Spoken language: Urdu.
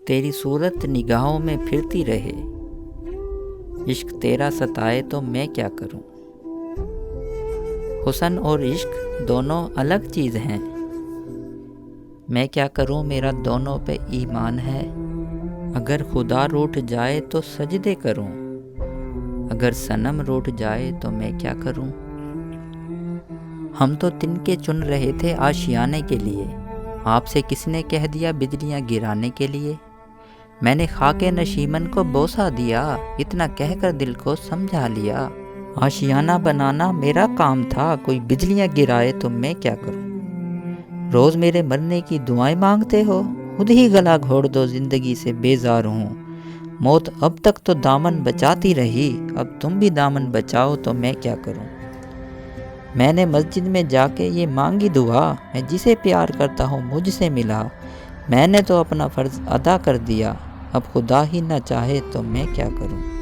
تیری صورت نگاہوں میں پھرتی رہے، عشق تیرا ستائے تو میں کیا کروں۔ حسن اور عشق دونوں الگ چیز ہیں، میں کیا کروں میرا دونوں پہ ایمان ہے۔ اگر خدا روٹھ جائے تو سجدے کروں، اگر صنم روٹھ جائے تو میں کیا کروں۔ ہم تو تنکے چن رہے تھے آشیانے کے لیے، آپ سے کس نے کہہ دیا بجلیاں گرانے کے لیے۔ میں نے خاک نشیمن کو بوسہ دیا، اتنا کہہ کر دل کو سمجھا لیا۔ آشیانہ بنانا میرا کام تھا، کوئی بجلیاں گرائے تو میں کیا کروں۔ روز میرے مرنے کی دعائیں مانگتے ہو، خود ہی گلا گھوڑ دو، زندگی سے بیزار ہوں۔ موت اب تک تو دامن بچاتی رہی، اب تم بھی دامن بچاؤ تو میں کیا کروں۔ میں نے مسجد میں جا کے یہ مانگی دعا، میں جسے پیار کرتا ہوں مجھ سے ملا۔ میں نے تو اپنا فرض ادا کر دیا، اب خدا ہی نہ چاہے تو میں کیا کروں۔